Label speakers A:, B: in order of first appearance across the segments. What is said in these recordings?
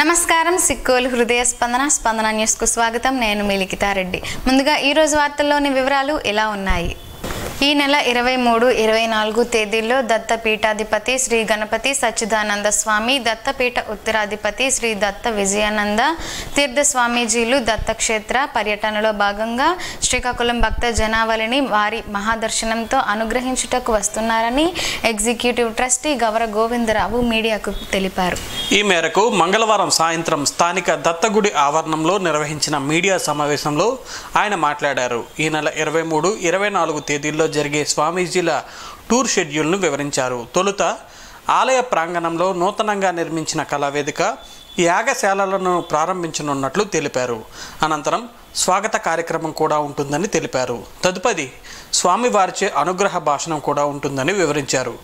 A: నమస్కారం సిక్కోలు హృదయ స్పందన న్యూస్ కు స్వాగతం. నేను మిలికితారెడ్డి. ముందుగా ఈ రోజు వార్తల్లోని వివరాలు ఇలా ఉన్నాయి. ఈ నెల 23, 24 తేదీల్లో దత్తపీఠాధిపతి శ్రీ గణపతి సచ్చిదానంద స్వామి, దత్తపీఠ ఉత్తరాధిపతి శ్రీ దత్త విజయానంద తీర్థ స్వామీజీలు దత్తక్షేత్ర పర్యటనలో భాగంగా శ్రీకాకుళం భక్త జనావళిని వారి మహాదర్శనంతో అనుగ్రహించుటకు వస్తున్నారని ఎగ్జిక్యూటివ్ ట్రస్టీ గవర గోవిందరావు మీడియాకు తెలిపారు.
B: ఈ మేరకు మంగళవారం సాయంత్రం స్థానిక దత్తగుడి ఆవరణంలో నిర్వహించిన మీడియా సమావేశంలో ఆయన మాట్లాడారు. ఈ నెల 23, 24 తేదీల్లో జరిగే స్వామీజీల టూర్ షెడ్యూల్ను వివరించారు. తొలుత ఆలయ ప్రాంగణంలో నూతనంగా నిర్మించిన కళావేదిక, యాగశాలలను ప్రారంభించనున్నట్లు తెలిపారు. అనంతరం స్వాగత కార్యక్రమం కూడా ఉంటుందని తెలిపారు. తదుపరి స్వామివారిచే అనుగ్రహ భాషణం కూడా ఉంటుందని వివరించారు.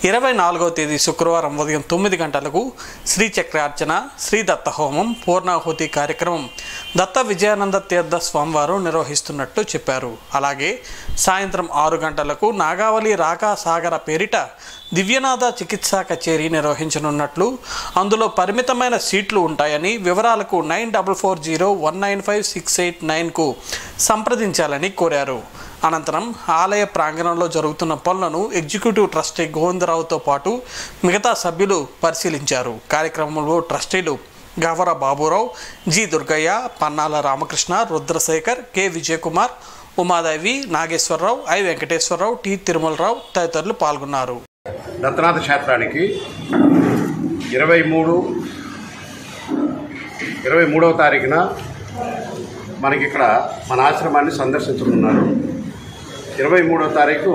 B: 24వ తేదీ శుక్రవారం ఉదయం 9 గంటలకు శ్రీచక్రార్చన, శ్రీ దత్త హోమం, పూర్ణాహుతి కార్యక్రమం దత్త విజయానంద తీర్థ స్వామివారు నిర్వహిస్తున్నట్టు చెప్పారు. అలాగే సాయంత్రం 6 గంటలకు నాగావళి రాకా సాగర పేరిట దివ్యనాథ చికిత్సా కచేరీ నిర్వహించనున్నట్లు, అందులో పరిమితమైన సీట్లు ఉంటాయని, వివరాలకు 9440195689కు సంప్రదించాలని కోరారు. అనంతరం ఆలయ ప్రాంగణంలో జరుగుతున్న పనులను ఎగ్జిక్యూటివ్ ట్రస్టీ గోవిందరావుతో పాటు మిగతా సభ్యులు పరిశీలించారు. కార్యక్రమంలో ట్రస్టీలు Gavara Baburao, G Durgaiah, Pannala Ramakrishna, Rudrasekhar, K Vijayakumar, Umadevi, Nageswararao, I Venkateswararao, T Tirumalarao తదితరులు పాల్గొన్నారు.
C: దత్తనాథ క్షేత్రానికి 23వ తారీఖున మనకి ఇక్కడ మన ఆశ్రమాన్ని సందర్శించనున్నారు. 23వ తారీఖు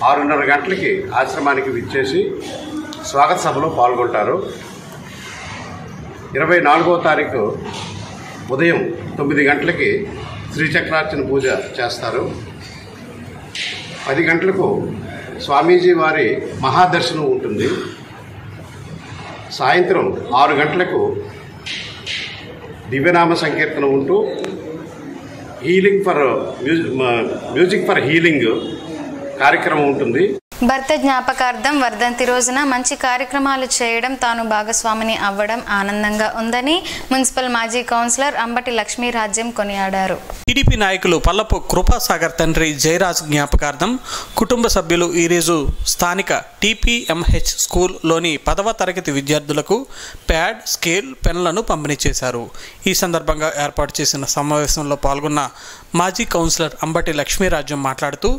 C: 6:30 గంటలకి ఆశ్రమానికి విచ్చేసి స్వాగత సభలో పాల్గొంటారు. 24వ తారీఖు ఉదయం 9 గంటలకి శ్రీచక్రార్చన పూజ చేస్తారు. 10 గంటలకు స్వామీజీ వారి మహాదర్శనం ఉంటుంది. సాయంత్రం 6 గంటలకు దివ్యనామ సంకీర్తన ఉంటూ మ్యూజిక్ ఫర్ హీలింగ్ కార్యక్రమం ఉంటుంది.
A: భర్త జ్ఞాపకార్థం వర్ధంతి రోజున మంచి కార్యక్రమాలు చేయడం, తాను భాగస్వామిని అవ్వడం ఆనందంగా ఉందని మున్సిపల్ మాజీ కౌన్సిలర్ అంబటి లక్ష్మీరాజ్యం కొనియాడారు.
B: టీడీపీ నాయకులు పల్లపు కృపాసాగర్ తండ్రి జయరాజ్ జ్ఞాపకార్థం కుటుంబ సభ్యులు ఈరోజు స్థానిక టీపీఎంహెచ్ స్కూల్లోని 10వ తరగతి విద్యార్థులకు ప్యాడ్, స్కేల్, పెన్లను పంపిణీ చేశారు. ఈ సందర్భంగా ఏర్పాటు చేసిన సమావేశంలో పాల్గొన్న మాజీ కౌన్సిలర్ అంబటి లక్ష్మీరాజ్యం మాట్లాడుతూ,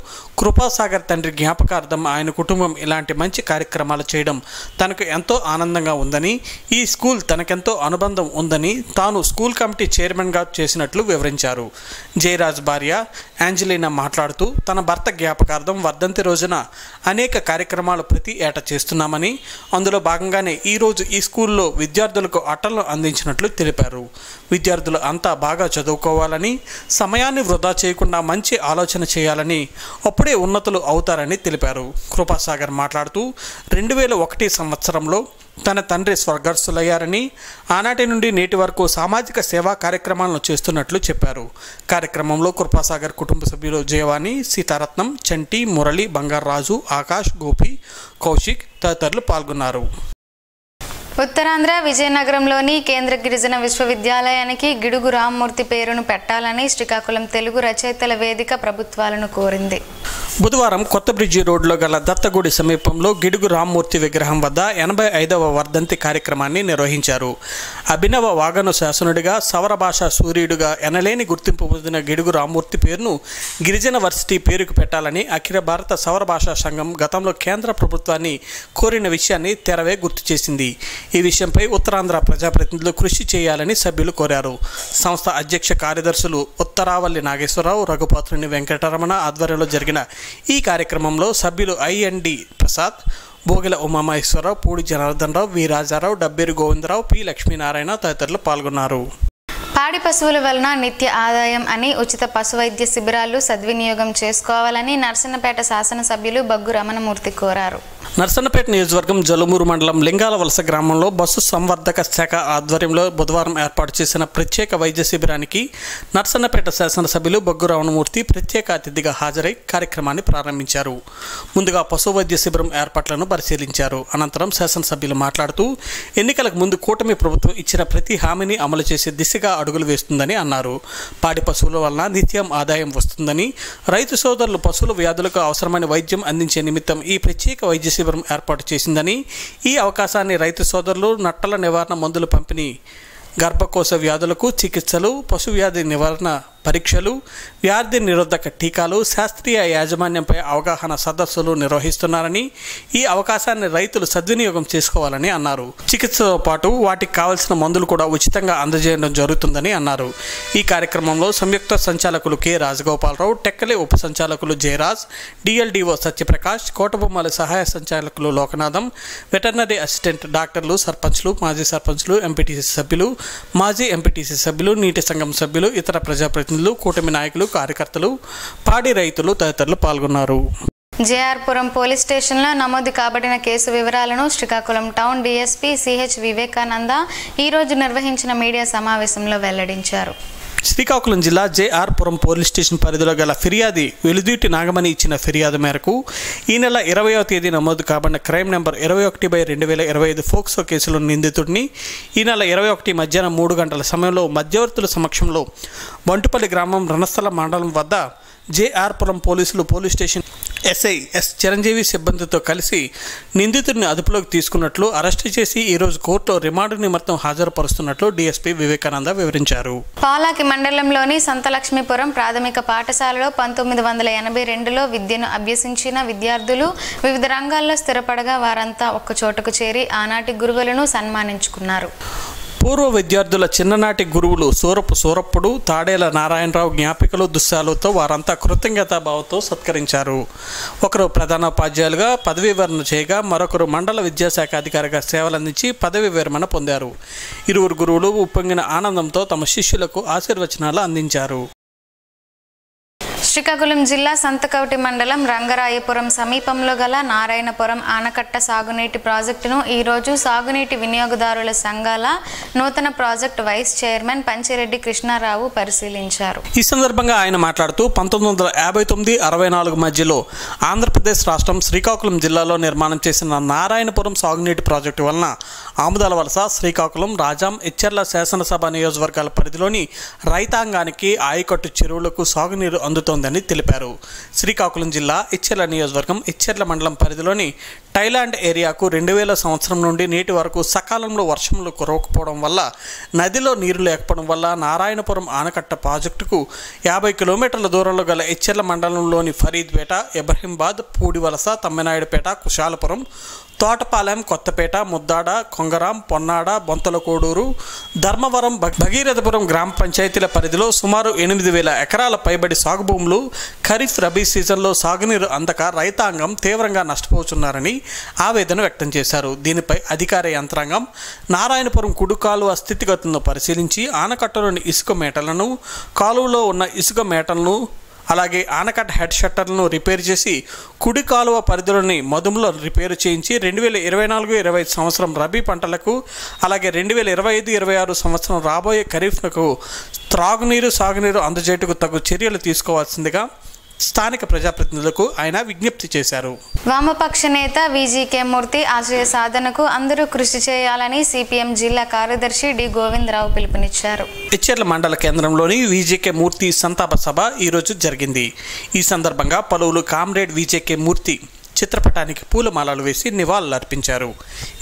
B: కృపాసాగర్ తండ్రి జ్ఞాపకార్థం ఆయన కుటుంబం ఇలాంటి మంచి కార్యక్రమాలు చేయడం తనకు ఎంతో ఆనందంగా ఉందని, ఈ స్కూల్ తనకెంతో అనుబంధం ఉందని తాను స్కూల్ కమిటీ చైర్మన్గా చేసినట్లు వివరించారు. జయరాజ్ భార్య యాంజలీనా మాట్లాడుతూ, తన భర్త జ్ఞాపకార్థం వర్ధంతి రోజున అనేక కార్యక్రమాలు ప్రతి ఏటా చేస్తున్నామని, అందులో భాగంగానే ఈరోజు ఈ స్కూల్లో విద్యార్థులకు అట్టలను అందించినట్లు తెలిపారు. విద్యార్థులు అంతా బాగా చదువుకోవాలని, సమయాన్ని వృధా చేయకుండా మంచి ఆలోచన చేయాలని, అప్పుడే ఉన్నతులు అవుతారని తెలిపారు. కృపాసాగర్ మాట్లాడుతూ, 2001 సంవత్సరంలో తన తండ్రి స్వర్గస్థులయ్యారని, ఆనాటి నుండి నేటి వరకు సామాజిక సేవా కార్యక్రమాలను చేస్తున్నట్లు చెప్పారు. కార్యక్రమంలో కృపాసాగర్ కుటుంబ సభ్యులు జయవాణి, సీతారత్నం, చంటి, మురళి, బంగారాజు, ఆకాష్, గోపి, కౌశిక్ తదితరులు పాల్గొన్నారు.
A: ఉత్తరాంధ్ర విజయనగరంలోని కేంద్ర గిరిజన విశ్వవిద్యాలయానికి గిడుగు రామ్మూర్తి పేరును పెట్టాలని శ్రీకాకుళం తెలుగు రచయితల వేదిక ప్రభుత్వాలను కోరింది.
B: బుధవారం కొత్త బ్రిడ్జి రోడ్లో గల దత్తగుడి సమీపంలో గిడుగు రామ్మూర్తి విగ్రహం వద్ద 85వ వర్ధంతి కార్యక్రమాన్ని నిర్వహించారు. అభినవ వాగను శాసనుడిగా, సవర భాషా సూర్యుడిగా ఎనలేని గుర్తింపు పొందిన గిడుగు రామ్మూర్తి పేరును గిరిజన వర్సిటీ పేరుకు పెట్టాలని అఖిల భారత సవర భాషా సంఘం గతంలో కేంద్ర ప్రభుత్వాన్ని కోరిన విషయాన్ని తెరవే గుర్తు చేసింది. ఈ విషయంపై ఉత్తరాంధ్ర ప్రజాప్రతినిధులు కృషి చేయాలని సభ్యులు కోరారు. సంస్థ అధ్యక్ష కార్యదర్శులు ఉత్తరావల్లి నాగేశ్వరరావు, రఘుపాత్రుని వెంకటరమణ ఆధ్వర్యంలో జరిగిన ఈ కార్యక్రమంలో సభ్యులు ఐఎన్డి ప్రసాద్, భోగిల ఉమామహేశ్వరరావు, పూడి జనార్దన్ రావు, వి రాజారావు, డబ్బేరు గోవిందరావు, పి లక్ష్మీనారాయణ తదితరులు పాల్గొన్నారు.
A: పాడి పశువుల వలన నిత్య ఆదాయం అని ఉచిత పశు వైద్య శిబిరాలు సద్వినియోగం చేసుకోవాలని నర్సన్నపేట శాసనసభ్యులు బగ్గు రమణమూర్తి కోరారు.
B: నర్సన్నపేట నియోజకవర్గం జలుమూరు మండలం లింగాల వలస గ్రామంలో బస్సు సంవర్ధక శాఖ ఆధ్వర్యంలో బుధవారం ఏర్పాటు చేసిన ప్రత్యేక వైద్య శిబిరానికి నర్సన్నపేట శాసనసభ్యులు బొగ్గు రావణమూర్తి ప్రత్యేక అతిథిగా హాజరై కార్యక్రమాన్ని ప్రారంభించారు. ముందుగా పశు వైద్య శిబిరం ఏర్పాట్లను పరిశీలించారు. అనంతరం శాసనసభ్యులు మాట్లాడుతూ ఎన్నికలకు ముందు కూటమి ప్రభుత్వం ఇచ్చిన ప్రతి హామీని అమలు చేసే దిశగా అడుగులు వేస్తుందని అన్నారు. పాడి పశువుల వలన నిత్యం ఆదాయం వస్తుందని, రైతు సోదరులు పశువుల వ్యాధులకు అవసరమైన వైద్యం అందించే నిమిత్తం ఈ ప్రత్యేక వైద్య శిబిరం ఏర్పాటు చేసిందని, ఈ అవకాశాన్ని రైతు సోదరులు నట్టల నివారణ మందుల పంపిణీ, గర్భకోశ వ్యాధులకు చికిత్సలు, పశువ్యాధి నివారణ పరీక్షలు, వ్యాధి నిరోధక టీకాలు, శాస్త్రీయ యాజమాన్యంపై అవగాహన సదస్సులు నిర్వహిస్తున్నారని, ఈ అవకాశాన్ని రైతులు సద్వినియోగం చేసుకోవాలని అన్నారు. చికిత్సతో పాటు వాటికి కావలసిన మందులు కూడా ఉచితంగా అందజేయడం జరుగుతుందని అన్నారు. ఈ కార్యక్రమంలో సంయుక్త సంచాలకులు కె రాజగోపాలరావు, టెక్కలి ఉప సంచాలకులు జయరాజ్, డిఎల్డిఓ సత్యప్రకాష్, కోటబొమ్మాలి సహాయ సంచాలకులు లోకనాథం, వెటర్నరీ అసిస్టెంట్ డాక్టర్లు, సర్పంచ్లు, మాజీ సర్పంచ్లు, ఎంపీటీసీ సభ్యులు, మాజీ ఎంపీటీసీ సభ్యులు, నీటి సంఘం సభ్యులు, ఇతర ప్రజాప్రతినిధులు, కూటమి నాయకులు, కార్యకర్తలు, పాడి రైతులు తదితరులు పాల్గొన్నారు.
A: జేఆర్పురం పోలీస్ స్టేషన్లో నమోదు కాబడిన కేసు వివరాలను Srikakulam town DSP CH Vivekananda ఈరోజు నిర్వహించిన మీడియా సమావేశంలో వెల్లడించారు.
B: శ్రీకాకుళం జిల్లా జేఆర్పురం పోలీస్ స్టేషన్ పరిధిలో గల ఫిర్యాది వెలుదీటి నాగమణి ఇచ్చిన ఫిర్యాదు మేరకు ఈ నెల 20వ తేదీ నమోదు కాబడిన క్రైమ్ నెంబర్ 21/2025 ఫోక్సో కేసులో నిందితుడిని ఈ నెల 21 మధ్యాహ్నం 3 గంటల సమయంలో మధ్యవర్తుల సమక్షంలో బంటుపల్లి గ్రామం రణస్థల మండలం వద్ద జేఆర్పురం పోలీసులు police station SI S Chiranjeevi సిబ్బందితో కలిసి నిందితుడిని అదుపులోకి తీసుకున్నట్లు, అరెస్టు చేసి ఈరోజు కోర్టులో రిమాండ్ నిమిత్తం హాజరుపరుస్తున్నట్లు డీఎస్పీ వివేకానంద వివరించారు.
A: పాలాకి మండలంలోని సంతలక్ష్మీపురం ప్రాథమిక పాఠశాలలో 1982లో విద్యను అభ్యసించిన విద్యార్థులు వివిధ రంగాల్లో స్థిరపడగా వారంతా ఒక్కచోటకు చేరి ఆనాటి గురువులను సన్మానించుకున్నారు.
B: పూర్వ విద్యార్థుల చిన్ననాటి గురువులు సూరప్పుడు తాడేల నారాయణరావు జ్ఞాపికలు దుశ్శాలతో వారంతా కృతజ్ఞతాభావంతో సత్కరించారు. ఒకరు ప్రధానోపాధ్యాయులుగా పదవీ విరమణ చేయగా మరొకరు మండల విద్యాశాఖ అధికారిగా సేవలందించి పదవీ విరమణ పొందారు. ఇరువురు గురువులు ఉప్పొంగిన ఆనందంతో తమ శిష్యులకు ఆశీర్వచనాలు అందించారు.
A: శ్రీకాకుళం జిల్లా సంతకవటి మండలం రంగరాయపురం సమీపంలో గల నారాయణపురం ఆనకట్ట సాగునీటి ప్రాజెక్టును ఈరోజు సాగునీటి వినియోగదారుల సంఘాల నూతన project vice chairman Panchireddy Krishnarao పరిశీలించారు.
B: ఈ సందర్భంగా ఆయన మాట్లాడుతూ 1959-64 మధ్యలో ఆంధ్రప్రదేశ్ రాష్ట్రం శ్రీకాకుళం జిల్లాలో నిర్మాణం చేసిన నారాయణపురం సాగునీటి ప్రాజెక్టు వలన ఆముదాల వలస, శ్రీకాకుళం, రాజాం, ఇచ్చెర్ల శాసనసభ నియోజకవర్గాల పరిధిలోని రైతాంగానికి ఆయకట్టు చెరువులకు సాగునీరు అందుతోందని తెలిపారు. శ్రీకాకుళం జిల్లా ఇచ్చెర్ల నియోజకవర్గం ఇచ్చెర్ల మండలం పరిధిలోని టైలాండ్ ఏరియాకు 2000 సంవత్సరం నుండి నేటి వరకు సకాలంలో వర్షములు కురవకపోవడం వల్ల, నదిలో నీరు లేకపోవడం వల్ల నారాయణపురం ఆనకట్ట ప్రాజెక్టుకు 50 కిలోమీటర్ల దూరంలో గల ఇచ్చెర్ల మండలంలోని ఫరీద్పేట, ఇబ్రహీంబాద్, పూడివలస, తమ్మినాయుడుపేట, కుశాలపురం, తోటపాలెం, కొత్తపేట, ముద్దాడ, కొంగరాం, పొన్నాడ, బొంతలకోడూరు, ధర్మవరం, భగీరథపురం గ్రామ పంచాయతీల పరిధిలో సుమారు 8000 ఎకరాల పైబడి సాగు భూములు ఖరీఫ్, రబీ సీజన్లో సాగునీరు అందక రైతాంగం తీవ్రంగా నష్టపోతున్నారని ఆవేదన వ్యక్తం చేశారు. దీనిపై అధికార యంత్రాంగం నారాయణపురం కుడి కాలువ స్థితిగతులను పరిశీలించి ఆనకట్టలోని ఇసుక మేటలను, కాలువలో ఉన్న ఇసుక మేటలను, అలాగే ఆనకట్ట హెడ్ షట్టర్లను రిపేర్ చేసి కుడి కాలువ పరిధిలోని మదుములో రిపేరు చేయించి 2024-25 సంవత్సరం రబీ పంటలకు, అలాగే 2025-26 సంవత్సరం రాబోయే ఖరీఫ్లకు త్రాగునీరు, సాగునీరు అందజేయటకు తగు చర్యలు తీసుకోవాల్సిందిగా స్థానిక ప్రజాప్రతినిధులకు ఆయన విజ్ఞప్తి చేశారు.
A: వామపక్ష నేత విజికే మూర్తి ఆశయ సాధనకు అందరూ కృషి చేయాలని సిపిఎం జిల్లా కార్యదర్శి డి గోవిందరావు పిలుపునిచ్చారు.
B: ఇచ్చెర్ల మండల కేంద్రంలోని విజికే మూర్తి సంతాప సభ ఈరోజు జరిగింది. ఈ సందర్భంగా పలువురు కామ్రేడ్ విజికే మూర్తి చిత్రపటానికి పూలమాలలు వేసి నివాళులర్పించారు.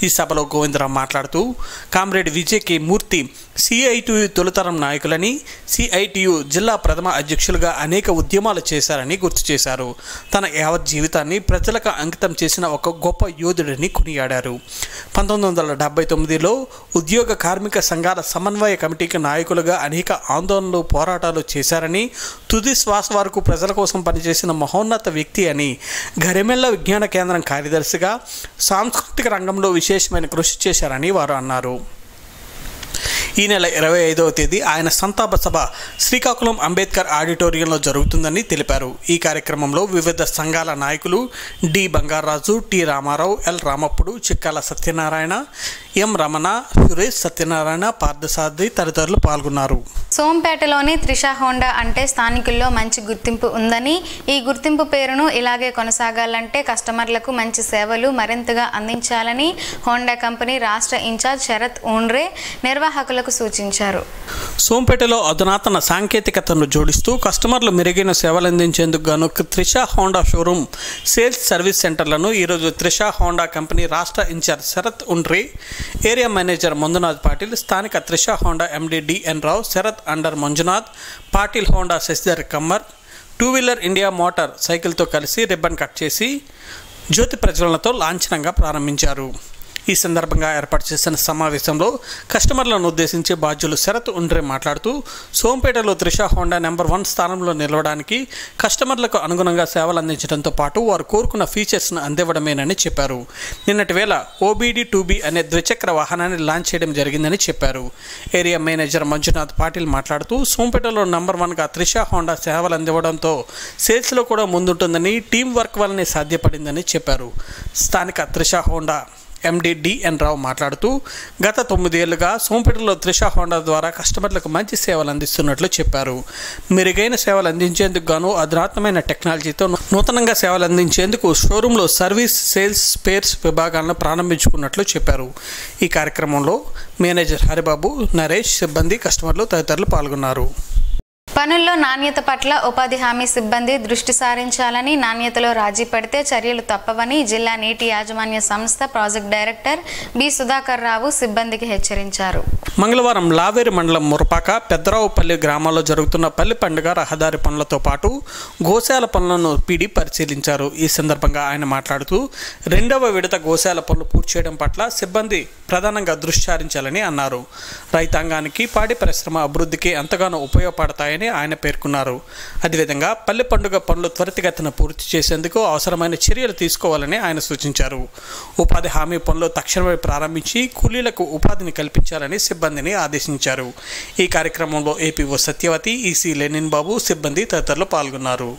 B: ఈ సభలో గోవిందరావు మాట్లాడుతూ కామ్రేడ్ విజేకే మూర్తి సిఐటియు తొలితరం నాయకులని, సిఐటియు జిల్లా ప్రథమ అధ్యక్షులుగా అనేక ఉద్యమాలు చేశారని గుర్తు చేశారు. తన యావత్ జీవితాన్ని ప్రజలకు అంకితం చేసిన ఒక గొప్ప యోధుడిని కొనియాడారు. 1979లో ఉద్యోగ కార్మిక సంఘాల సమన్వయ కమిటీకి నాయకులుగా అనేక ఆందోళనలు, పోరాటాలు చేశారని, తుది శ్వాస వరకు ప్రజల కోసం పనిచేసిన మహోన్నత వ్యక్తి అని, గరిమెల్ల విజ్ఞాన కేంద్రం కార్యదర్శిగా సాంస్కృతిక రంగంలో విశేషమైన కృషి చేశారని వారు అన్నారు. ఈ నెల 25వ తేదీ ఆయన సంతాప సభ శ్రీకాకుళం అంబేద్కర్ ఆడిటోరియంలో జరుగుతుందని తెలిపారు. ఈ కార్యక్రమంలో వివిధ సంఘాల నాయకులు D Bangaraju, T Ramarao, L Ramappudu, Chikkala Satyanarayana, M Ramana, Suresh Satyanarayana, Parthasarathi తదితరులు పాల్గొన్నారు.
A: సోంపేటలోని త్రిష హోండా అంటే స్థానికుల్లో మంచి గుర్తింపు ఉందని, ఈ గుర్తింపు పేరును ఇలాగే కొనసాగాలంటే కస్టమర్లకు మంచి సేవలు మరింతగా అందించాలని హోండా కంపెనీ రాష్ట్ర ఇన్ఛార్జ్ శరత్ ఊండ్రే నిర్వాహకులకు సూచించారు.
B: సోంపేటలో అధునాతన సాంకేతికతను జోడిస్తూ కస్టమర్లు మెరుగైన సేవలు అందించేందుకు గాను Trisha Honda showroom sales service సెంటర్లను ఈరోజు త్రిష హోండా కంపెనీ రాష్ట్ర incharge Sharath Undre, area manager Manjunath Patil, స్థానిక Trisha Honda MD DN Rao, Sharath Undre Manjunath Patil, Honda Shashidhar Kammar, two wheeler India motor సైకిల్తో కలిసి రిబ్బన్ కట్ చేసి జ్యోతి ప్రజ్వలనతో లాంఛనంగా ప్రారంభించారు. ఈ సందర్భంగా ఏర్పాటు చేసిన సమావేశంలో కస్టమర్లను ఉద్దేశించి బాధ్యులు శరత్ ఊండ్రే మాట్లాడుతూ సోంపేటలో త్రిష హోండా నెంబర్ 1 స్థానంలో నిలవడానికి కస్టమర్లకు అనుగుణంగా సేవలు అందించడంతో పాటు వారు కోరుకున్న ఫీచర్స్ను అందివ్వడమేనని చెప్పారు. నిన్నటి వేళ ఓబీడీ 2B అనే ద్విచక్ర వాహనాన్ని లాంచ్ చేయడం జరిగిందని చెప్పారు. ఏరియా మేనేజర్ మంజునాథ్ పాటిల్ మాట్లాడుతూ సోంపేటలో నెంబర్ 1గా త్రిష హోండా సేవలు అందివ్వడంతో సేల్స్లో కూడా ముందుంటుందని, టీం వర్క్ వల్లనే సాధ్యపడిందని చెప్పారు. స్థానిక త్రిష హోండా ఎండి డిఎన్ రావు మాట్లాడుతూ గత 9 ఏళ్లుగా సోంపేటలో త్రిష హోండా ద్వారా కస్టమర్లకు మంచి సేవలు అందిస్తున్నట్లు చెప్పారు. మెరుగైన సేవలు అందించేందుకు గాను అధునాతనమైన టెక్నాలజీతో నూతనంగా సేవలు అందించేందుకు షోరూంలో సర్వీస్, సేల్స్, స్పేర్స్ విభాగాలను ప్రారంభించుకున్నట్లు చెప్పారు. ఈ కార్యక్రమంలో మేనేజర్ హరిబాబు, నరేష్, సిబ్బంది, కస్టమర్లు తదితరులు పాల్గొన్నారు.
A: పనుల్లో నాణ్యత పట్ల ఉపాధి హామీ సిబ్బంది దృష్టి సారించాలని, నాణ్యతలో రాజీ పడితే చర్యలు తప్పవని జిల్లా నీటి యాజమాన్య సంస్థ ప్రాజెక్ట్ డైరెక్టర్ బి సుధాకర్ రావు సిబ్బందికి హెచ్చరించారు.
B: మంగళవారం లావేరు మండలం మురపాక, పెద్దరావుపల్లి గ్రామాల్లో జరుగుతున్న పల్లి పండుగ రహదారి పనులతో పాటు గోశాల పనులను పీడీ పరిశీలించారు. ఈ సందర్భంగా ఆయన మాట్లాడుతూ 2వ విడత గోశాల పనులు పూర్తి చేయడం పట్ల సిబ్బంది ప్రధానంగా దృష్టి సారించాలని అన్నారు. రైతాంగానికి, పాడి పరిశ్రమ అభివృద్ధికి ఎంతగానో ఉపయోగపడతాయని ఆయన పేర్కొన్నారు. అదేవిధంగా పల్లె పండుగ పనులు త్వరితగతిన పూర్తి చేసేందుకు అవసరమైన చర్యలు తీసుకోవాలని ఆయన సూచించారు. ఉపాధి హామీ పనులు తక్షణమే ప్రారంభించి కూలీలకు ఉపాధిని కల్పించాలని సిబ్బందిని ఆదేశించారు. ఈ కార్యక్రమంలో ఏపీఓ సత్యవతి, ఈసీ లెనిన్ బాబు, సిబ్బంది తదితరులు పాల్గొన్నారు.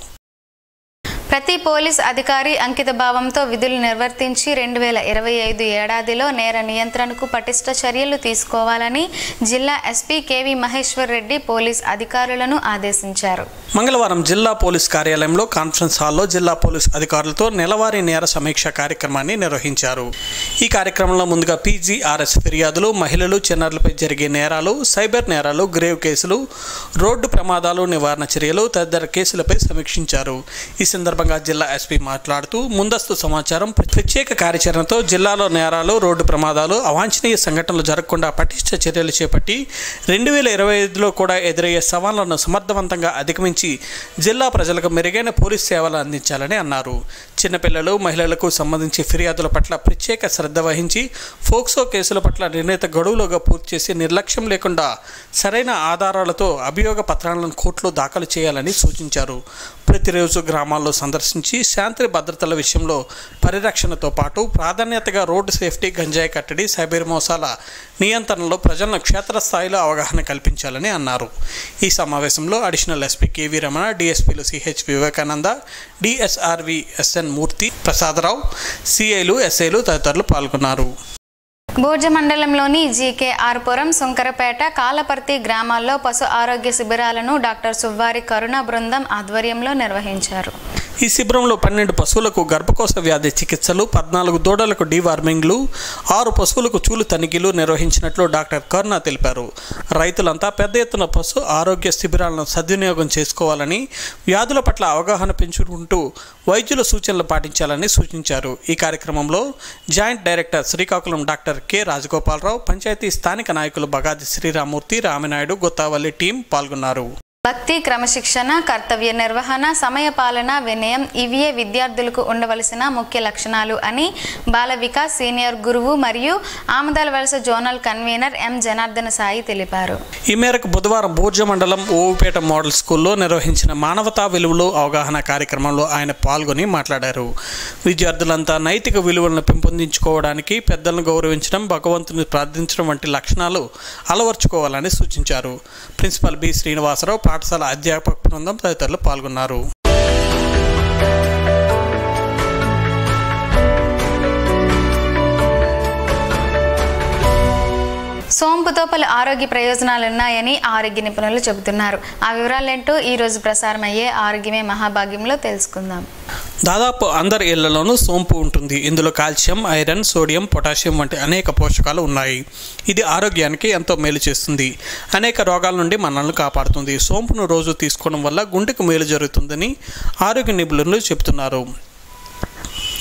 A: ప్రతి పోలీస్ అధికారి అంకిత భావంతో విధులు నిర్వర్తించి 2025 ఏడాదిలో నేర నియంత్రణకు పటిష్ట చర్యలు తీసుకోవాలని జిల్లా SP KV Maheshwar Reddy police అధికారులను ఆదేశించారు.
B: మంగళవారం జిల్లా పోలీస్ కార్యాలయంలో కాన్ఫరెన్స్ హాల్లో జిల్లా పోలీస్ అధికారులతో నెలవారీ నేర సమీక్ష కార్యక్రమాన్ని నిర్వహించారు. ఈ కార్యక్రమంలో ముందుగా పీజీఆర్ఎస్ ఫిర్యాదులు, మహిళలు, చిన్నారులపై జరిగే నేరాలు, సైబర్ నేరాలు, గ్రేవ్ కేసులు, రోడ్డు ప్రమాదాలు నివారణ చర్యలు తదితర కేసులపై సమీక్షించారు. ఈ సందర్భంగా జిల్లా ఎస్పీ మాట్లాడుతూ ముందస్తు సమాచారం, ప్రత్యేక కార్యాచరణతో జిల్లాలో నేరాలు, రోడ్డు ప్రమాదాలు, అవాంఛనీయ సంఘటనలు జరగకుండా పటిష్ట చర్యలు చేపట్టి 2025లో కూడా ఎదురయ్యే సవాళ్లను సమర్థవంతంగా అధిగమించి జిల్లా ప్రజలకు మెరుగైన పోలీస్ సేవలు అందించాలని అన్నారు. చిన్నపిల్లలు, మహిళలకు సంబంధించి ఫిర్యాదుల పట్ల ప్రత్యేక శ్రద్ధ వహించి ఫోక్సో కేసుల పట్ల నిర్ణీత గడువులోగా పూర్తి చేసి నిర్లక్ష్యం లేకుండా సరైన ఆధారాలతో అభియోగ పత్రాలను కోర్టులో దాఖలు చేయాలని సూచించారు. ప్రతిరోజు గ్రామాల్లో సందర్శించి శాంతి భద్రతల విషయంలో పరిరక్షణతో పాటు ప్రాధాన్యతగా రోడ్డు సేఫ్టీ, గంజాయి కట్టడి, సైబర్ మోసాల నియంత్రణలో ప్రజలను క్షేత్రస్థాయిలో అవగాహన కల్పించాలని అన్నారు. ఈ సమావేశంలో అడిషనల్ ఎస్పీ కేవీ రమణ, డిఎస్పీలు CH Vivekananda, DSRV SN Murthy, Prasadarao, సిఐలు, ఎస్ఐలు తదితరులు పాల్గొన్నారు.
A: బోర్జ మండలంలోని జీకేఆర్పురం, సుంకరపేట, కాలపర్తి గ్రామాల్లో పశు ఆరోగ్య శిబిరాలను డాక్టర్ సువ్వారి కరుణ బృందం ఆధ్వర్యంలో నిర్వహించారు.
B: ఈ శిబిరంలో 12 పశువులకు గర్భకోశ వ్యాధి చికిత్సలు, 14 దూడలకు డీవార్మింగ్లు, 6 పశువులకు చూలు తనిఖీలు నిర్వహించినట్లు డాక్టర్ కరుణ తెలిపారు. రైతులంతా పెద్ద ఎత్తున పశు ఆరోగ్య శిబిరాలను సద్వినియోగం చేసుకోవాలని, వ్యాధుల పట్ల అవగాహన పెంచుకుంటూ వైద్యుల సూచనలు పాటించాలని సూచించారు. ఈ కార్యక్రమంలో joint director Srikakulam doctor K Rajagopalarao, panchayat స్థానిక నాయకులు బగాది శ్రీరామూర్తి, రామినాయుడు, గొత్తావల్లి టీం పాల్గొన్నారు.
A: భక్తి, క్రమశిక్షణ, కర్తవ్య నిర్వహణ, సమయపాలన, వినయం ఇవే విద్యార్థులకు ఉండవలసిన ముఖ్య లక్షణాలు అని బాల వికాస్ సీనియర్ గురువు మరియు Amadala Valasa zonal convener M Janardhana Sai తెలిపారు.
B: ఈ మేరకు బుధవారం బూర్జ మండలం ఓవుపేట మోడల్ స్కూల్లో నిర్వహించిన మానవతా విలువలు అవగాహన కార్యక్రమంలో ఆయన పాల్గొని మాట్లాడారు. విద్యార్థులంతా నైతిక విలువలను పెంపొందించుకోవడానికి పెద్దలను గౌరవించడం, భగవంతుని ప్రార్థించడం వంటి లక్షణాలు అలవర్చుకోవాలని సూచించారు. ప్రిన్సిపల్ బి శ్రీనివాసరావు, పాఠశాల అధ్యాపక బృందం తదితరులు పాల్గొన్నారు.
A: సోంపుతో పలు ఆరోగ్య ప్రయోజనాలున్నాయని ఆరోగ్య నిపుణులు చెబుతున్నారు. ఆ వివరాలేంటో ఈ రోజు ప్రసారమయ్యే ఆరోగ్యమే మహాభాగ్యంలో తెలుసుకుందాం.
B: దాదాపు అందరి ఇళ్లలోనూ సోంపు ఉంటుంది. ఇందులో కాల్షియం, ఐరన్, సోడియం, పొటాషియం వంటి అనేక పోషకాలు ఉన్నాయి. ఇది ఆరోగ్యానికి ఎంతో మేలు చేస్తుంది. అనేక రోగాల నుండి మనల్ని కాపాడుతుంది. సోంపును రోజు తీసుకోవడం వల్ల గుండెకు మేలు జరుగుతుందని ఆరోగ్య నిపుణులు చెబుతున్నారు.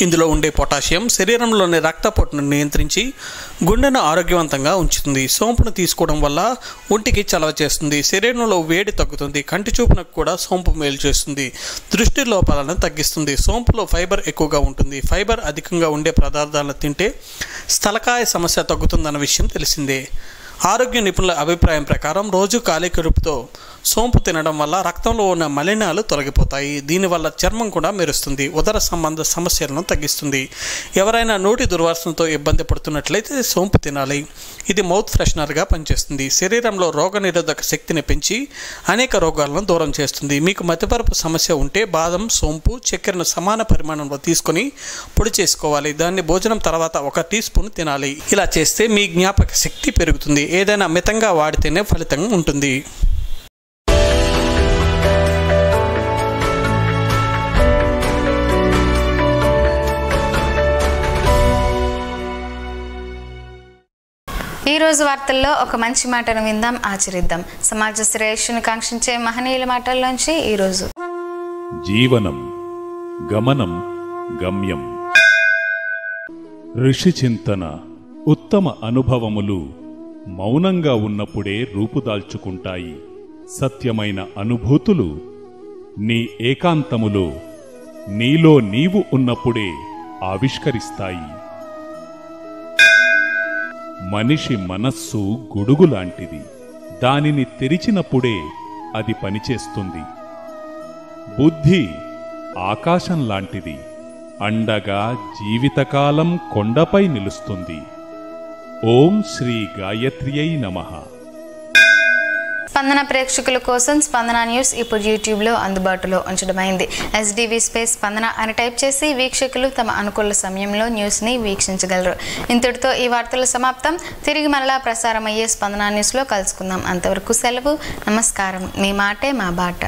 B: ఇందులో ఉండే పొటాషియం శరీరంలోని రక్తపోటును నియంత్రించి గుండెను ఆరోగ్యవంతంగా ఉంచుతుంది. సోంపును తీసుకోవడం వల్ల ఒంటికి చలవ చేస్తుంది. శరీరంలో వేడి తగ్గుతుంది. కంటి చూపునకు కూడా సోంపు మేలు చేస్తుంది. దృష్టి లోపాలను తగ్గిస్తుంది. సోంపులో ఫైబర్ ఎక్కువగా ఉంటుంది. ఫైబర్ అధికంగా ఉండే పదార్థాలను తింటే స్థలకాయ సమస్య తగ్గుతుందన్న విషయం తెలిసిందే. ఆరోగ్య నిపుణుల అభిప్రాయం ప్రకారం రోజు ఖాళీ కడుపుతో సోంపు తినడం వల్ల రక్తంలో ఉన్న మలినాలు తొలగిపోతాయి. దీనివల్ల చర్మం కూడా మెరుస్తుంది. ఉదర సంబంధ సమస్యలను తగ్గిస్తుంది. ఎవరైనా నోటి దుర్వాసనతో ఇబ్బంది పడుతున్నట్లయితే సోంపు తినాలి. ఇది మౌత్ ఫ్రెషనర్గా పనిచేస్తుంది. శరీరంలో రోగనిరోధక శక్తిని పెంచి అనేక రోగాలను దూరం చేస్తుంది. మీకు మతిమరుపు సమస్య ఉంటే బాదం, సోంపు, చక్కెరను సమాన పరిమాణంలో తీసుకొని పొడి చేసుకోవాలి. దాన్ని భోజనం తర్వాత 1 టీ స్పూన్ తినాలి. ఇలా చేస్తే మీ జ్ఞాపక శక్తి పెరుగుతుంది. ఏదైనా మితంగా వాడితేనే ఫలితం ఉంటుంది.
A: ఈ రోజు వార్తల్లో ఒక మంచి మాటను విందాం, ఆచరిద్దాం. సమాజ శ్రేయస్సును కాంక్షించే మహనీయుల మాటల్లోంచి ఈరోజు.
D: జీవనం గమనం గమ్యం. ఋషి చింతన, ఉత్తమ అనుభవములు మౌనంగా ఉన్నప్పుడే రూపుదాల్చుకుంటాయి. సత్యమైన అనుభూతులు నీ ఏకాంతములో నీలో నీవు ఉన్నప్పుడే ఆవిష్కరిస్తాయి. మనిషి మనస్సు గొడుగులాంటిది. దానిని తెరిచినప్పుడే అది పనిచేస్తుంది. బుద్ధి ఆకాశంలాంటిది. అండగా జీవితకాలం కొండపై నిలుస్తుంది. ఓం శ్రీ గాయత్ర్యై నమః.
A: స్పందన ప్రేక్షకుల కోసం స్పందన న్యూస్ ఇప్పుడు యూట్యూబ్లో అందుబాటులో ఉంచడమైంది. SDV స్పేస్ స్పందన అని టైప్ చేసి వీక్షకులు తమ అనుకూల సమయంలో న్యూస్ని వీక్షించగలరు. ఇంతటితో ఈ వార్తలు సమాప్తం. తిరిగి మరలా ప్రసారమయ్యే స్పందన న్యూస్లో కలుసుకుందాం. అంతవరకు సెలవు. నమస్కారం. మీ మాటే మా బాట.